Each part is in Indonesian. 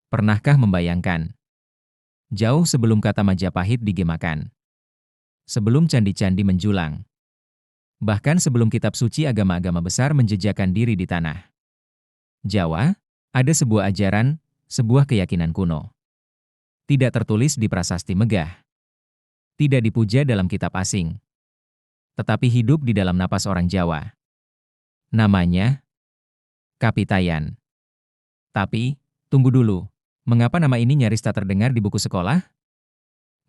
Pernahkah membayangkan? Jauh sebelum kata Majapahit digemakan, sebelum candi-candi menjulang, bahkan sebelum kitab suci agama-agama besar menjejakkan diri di tanah Jawa, ada sebuah ajaran, sebuah keyakinan kuno. Tidak tertulis di prasasti megah, tidak dipuja dalam kitab asing, tetapi hidup di dalam napas orang Jawa. Namanya Kapitayan. Tapi, tunggu dulu. Mengapa nama ini nyaris tak terdengar di buku sekolah?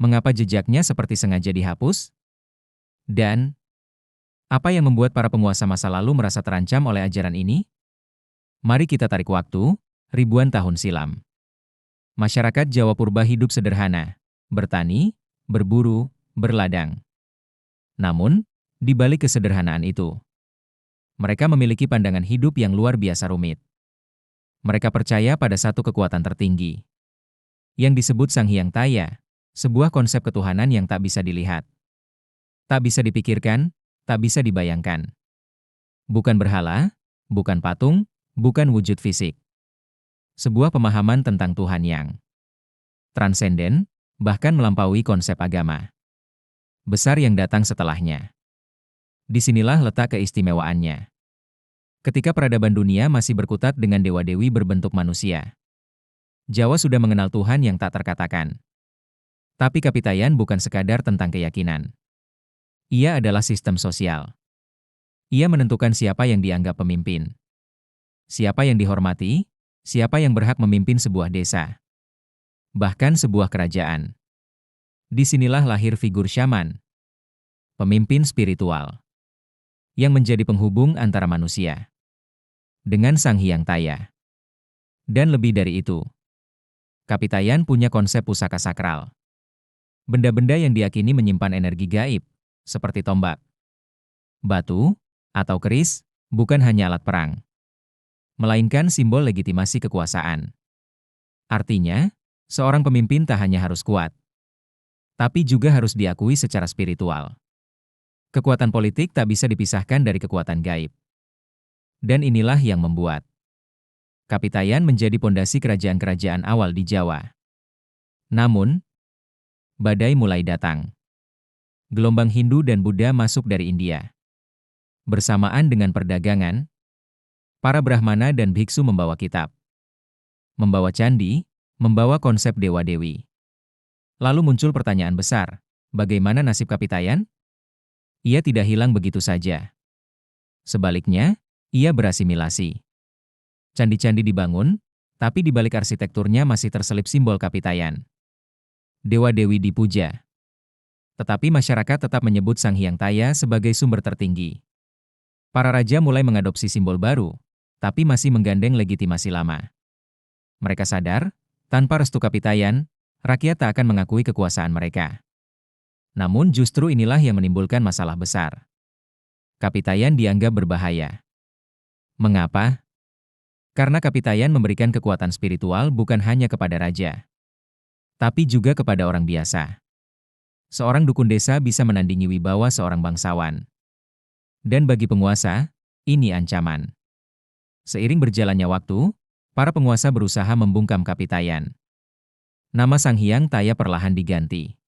Mengapa jejaknya seperti sengaja dihapus? Dan, apa yang membuat para penguasa masa lalu merasa terancam oleh ajaran ini? Mari kita tarik waktu, ribuan tahun silam. Masyarakat Jawa Purba hidup sederhana, bertani, berburu, berladang. Namun, di balik kesederhanaan itu, mereka memiliki pandangan hidup yang luar biasa rumit. Mereka percaya pada satu kekuatan tertinggi, yang disebut Sang Hyang Taya, sebuah konsep ketuhanan yang tak bisa dilihat, tak bisa dipikirkan, tak bisa dibayangkan. Bukan berhala, bukan patung, bukan wujud fisik. Sebuah pemahaman tentang Tuhan yang transenden, bahkan melampaui konsep agama besar yang datang setelahnya. Disinilah letak keistimewaannya. Ketika peradaban dunia masih berkutat dengan dewa-dewi berbentuk manusia, Jawa sudah mengenal Tuhan yang tak terkatakan. Tapi Kapitayan bukan sekadar tentang keyakinan. Ia adalah sistem sosial. Ia menentukan siapa yang dianggap pemimpin, siapa yang dihormati, siapa yang berhak memimpin sebuah desa, bahkan sebuah kerajaan. Disinilah lahir figur syaman, pemimpin spiritual, yang menjadi penghubung antara manusia dengan Sang Hyang Taya. Dan lebih dari itu, Kapitayan punya konsep pusaka sakral. Benda-benda yang diyakini menyimpan energi gaib, seperti tombak, batu, atau keris, bukan hanya alat perang, melainkan simbol legitimasi kekuasaan. Artinya, seorang pemimpin tak hanya harus kuat, tapi juga harus diakui secara spiritual. Kekuatan politik tak bisa dipisahkan dari kekuatan gaib. Dan inilah yang membuat Kapitayan menjadi pondasi kerajaan-kerajaan awal di Jawa. Namun, badai mulai datang. Gelombang Hindu dan Buddha masuk dari India. Bersamaan dengan perdagangan, para Brahmana dan biksu membawa kitab, membawa candi, membawa konsep dewa-dewi. Lalu muncul pertanyaan besar, bagaimana nasib Kapitayan? Ia tidak hilang begitu saja. Sebaliknya, ia berasimilasi. Candi-candi dibangun, tapi di balik arsitekturnya masih terselip simbol Kapitayan. Dewa-dewi dipuja. Tetapi masyarakat tetap menyebut Sang Hyang Taya sebagai sumber tertinggi. Para raja mulai mengadopsi simbol baru, tapi masih menggandeng legitimasi lama. Mereka sadar, tanpa restu Kapitayan, rakyat tak akan mengakui kekuasaan mereka. Namun justru inilah yang menimbulkan masalah besar. Kapitayan dianggap berbahaya. Mengapa? Karena Kapitayan memberikan kekuatan spiritual bukan hanya kepada raja, tapi juga kepada orang biasa. Seorang dukun desa bisa menandingi wibawa seorang bangsawan. Dan bagi penguasa, ini ancaman. Seiring berjalannya waktu, para penguasa berusaha membungkam Kapitayan. Nama Sang Hyang Taya perlahan diganti.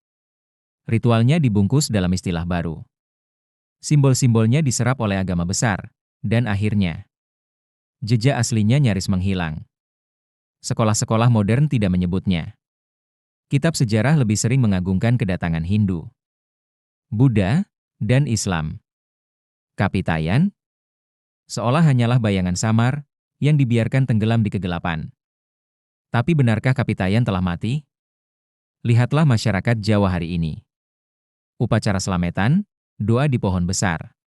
Ritualnya dibungkus dalam istilah baru. Simbol-simbolnya diserap oleh agama besar, dan akhirnya, jejak aslinya nyaris menghilang. Sekolah-sekolah modern tidak menyebutnya. Kitab sejarah lebih sering mengagungkan kedatangan Hindu, Buddha, dan Islam. Kapitayan, seolah hanyalah bayangan samar, yang dibiarkan tenggelam di kegelapan. Tapi benarkah Kapitayan telah mati? Lihatlah masyarakat Jawa hari ini. Upacara selametan, doa di pohon besar,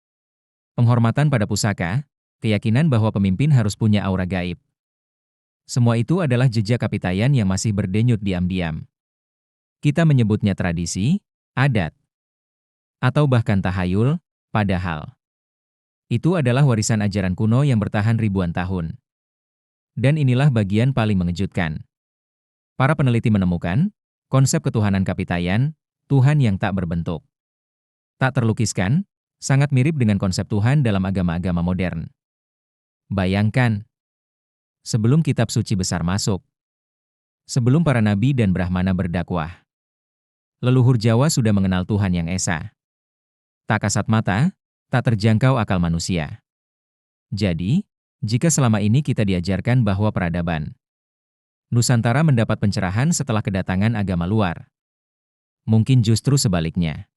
penghormatan pada pusaka, keyakinan bahwa pemimpin harus punya aura gaib. Semua itu adalah jejak Kapitayan yang masih berdenyut diam-diam. Kita menyebutnya tradisi, adat, atau bahkan tahayul, padahal itu adalah warisan ajaran kuno yang bertahan ribuan tahun. Dan inilah bagian paling mengejutkan. Para peneliti menemukan, konsep ketuhanan Kapitayan, Tuhan yang tak berbentuk, tak terlukiskan, sangat mirip dengan konsep Tuhan dalam agama-agama modern. Bayangkan, sebelum kitab suci besar masuk, Sebelum para nabi dan Brahmana berdakwah, leluhur Jawa sudah mengenal Tuhan Yang Esa. Tak kasat mata, tak terjangkau akal manusia. Jadi, jika selama ini kita diajarkan bahwa peradaban Nusantara mendapat pencerahan setelah kedatangan agama luar, mungkin justru sebaliknya.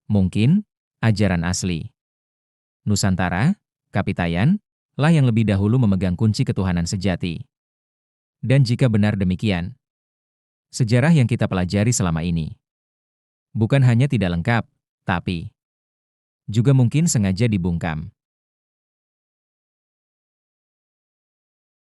Mungkin, ajaran asli Nusantara, Kapitayan, lah yang lebih dahulu memegang kunci ketuhanan sejati. Dan jika benar demikian, sejarah yang kita pelajari selama ini bukan hanya tidak lengkap, tapi juga mungkin sengaja dibungkam